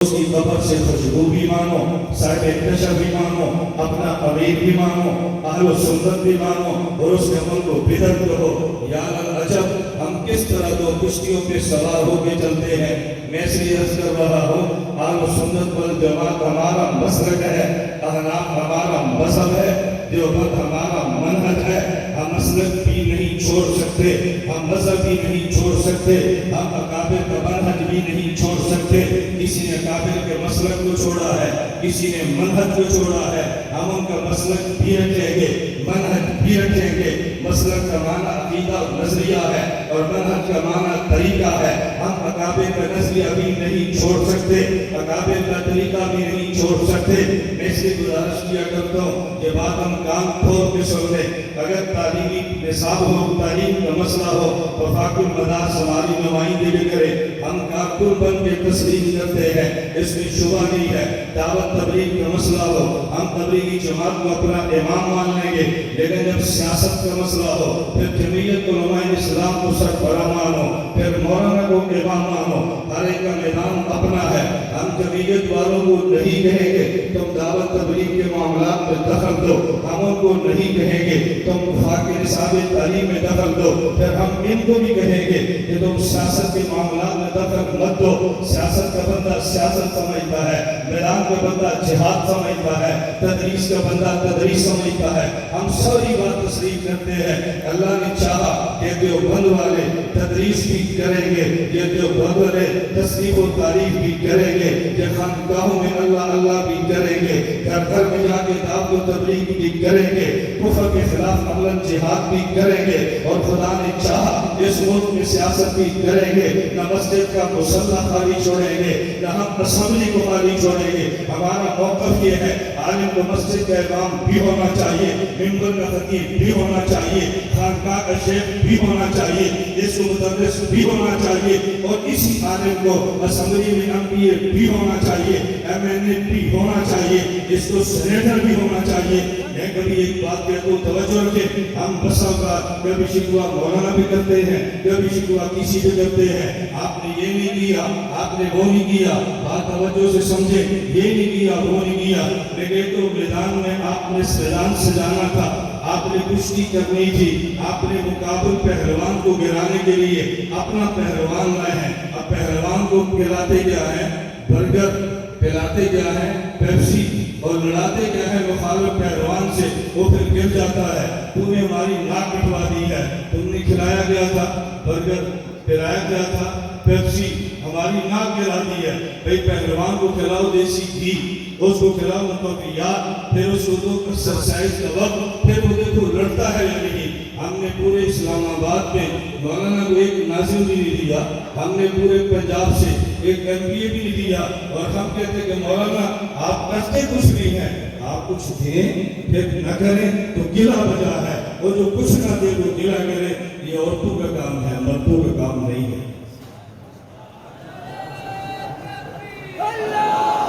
اس کی قبر سے خوشبو بھی مانو، صاحب اکتشف بھی مانو، اپنا امیر بھی مانو، اہل و سنت بھی مانو، اور اس کے من کو بدعت کہو۔ یا العجب، ہم کس طرح دو کشتیوں پہ سوار ہو کے چلتے ہیں۔ میں سے یہ عرض کر رہا ہوں، اہل و سنت والجماعت ہمارا مسلک ہے، احناف ہمارا مذہب ہے، دیوبند ہمارا منہج ہے۔ ہم مسلک بھی نہیں چھوڑ سکتے، ہم مذہب بھی نہیں چھوڑ سکتے، ہم اکابر کا منہج بھی نہیں چھوڑ سکتے۔ کسی نے اکابر کے مسلک کو چھوڑا ہے، کسی نے منہج کو چھوڑا ہے، ہم ان کا مسلک بھی رکھیں گے، منہج بھی رکھیں گے۔ مسلک کا معنی عقیدہ اور نظریہ ہے، اور منہج کا معنی طریقہ ہے۔ ہم اکابر کا نظریہ بھی نہیں چھوڑ سکتے، اکابر کا طریقہ بھی نہیں چھوڑ سکتے۔ میں سے گزارش کیا کرتا ہوں، یہ بات ہم کان کھول کے سن لیں۔ اگر تعلیمی نصاب ہو، تعلیم کا مسئلہ ہو، وفاق المدارس ہماری نمائندگی بھی کرے، ہم کارکن بن کے تسلیم کرتے ہیں، اس میں شبہ نہیں ہے۔ دعوت تبلیغ کا مسئلہ ہو، ہم تبلیغی جماعت کو اپنا امام مان لیں گے، لیکن جب سیاست کا مسئلہ ہو، پھر جمعیت علماء اسلام کو سربراہ مانو، پھر مولانا کو امام مانو۔ ہر ایک کا نظام اپنا ہے۔ ہم جمعیت والوں کو نہیں کہیں گے تم دعوت تبلیغ کے معاملات میں دخل دو، ہم ان کو نہیں کہیں گے تم وفاق نصاب تعلیم میں دخل دو، پھر ہم ان کو بھی کہیں گے کہ تم سیاست کے معاملات میں دخل مت دو۔ سیاست کا بندہ سیاست سمجھتا ہے، میدان کا بندہ جہاد سمجھتا ہے، تدریس کا بندہ تدریس سمجھتا ہے۔ ہم ساری بات تسلیم کرتے ہیں۔ اللہ نے چاہا کہ دیوبند والے تدریس بھی کریں گے، یہ دیوبند والے تصنیف و تعریف بھی کریں گے، یہ خانقاہوں میں اللہ اللہ بھی کریں گے، گھر گھر میں جا کے دعوت و تبلیغ بھی کریں گے، کفر کے خلاف عملاً جہاد بھی کریں گے، اور خدا نے چاہا اس ملک میں سیاست بھی کریں گے۔ نہ مسجد کا مصلی خالی چھوڑیں گے، نہ ہم اسمبلی کو خالی چھوڑیں گے۔ ہمارا موقف یہ ہے، عالم کو مسجد کا امام بھی ہونا چاہیے، ممبر کا خطیب بھی ہونا چاہیے، خانقاہ کا شیخ بھی ہونا چاہیے، اس کو مدرس بھی ہونا چاہیے، اور اسی عالم کو اسمبلی میں ایم بھی ہونا چاہیے، ایم بھی ہونا چاہیے، اس کو سینیٹر بھی ہونا چاہیے۔ میں کبھی ایک بات کہتا ہوں، توجہ رکھیں، ہم بسا کا کبھی شکوہ مولانا بھی کرتے ہیں، کبھی شکوہ کسی بھی کرتے ہیں، آپ نے یہ نہیں کیا، آپ نے وہ نہیں کیا، بات توجہ سے سمجھیں، یہ نہیں کیا، وہ نہیں کیا، لیکن تو میدان میں آپ نے میدان سجانا تھا، آپ نے کشتی کرنی تھی، آپ نے مقابل پہلوان کو گرانے کے لیے اپنا پہلوان لائے ہیں۔ اب پہلوان کو کھلاتے کیا ہے؟ برگر، پلاتے کیا ہے؟ پیپسی، اور لڑاتے کیا ہے مخالف پہلوان سے، وہ پھر گر جاتا ہے۔ تم نے ہماری ناک کٹوا دی ہے، تم نے کھلایا گیا تھا برگر، پلایا گیا تھا پیپسی، ہماری ناک گرا دی ہے۔ بھئی پہلوان کو کھلاؤ دیسی گھی، اس کو کھلاؤ مطلقیات، پھر اس کو دو ایکسرسائز کا وقت، پھر وہ دیکھو لڑتا ہے یا نہیں۔ ہم نے پورے اسلام آباد میں مولانا کو ایک ناظم بھی نہیں دیا، ہم نے پورے پنجاب سے ایک ایم پی اے بھی نہیں دیا، اور ہم کہتے کہ مولانا آپ کرتے کچھ نہیں ہیں، آپ کچھ دیں پھر نہ کریں تو گلا بجا ہے، اور جو کچھ نہ دے وہ گلا کرے، یہ عورتوں کا کام ہے، مردوں کا کام نہیں ہے۔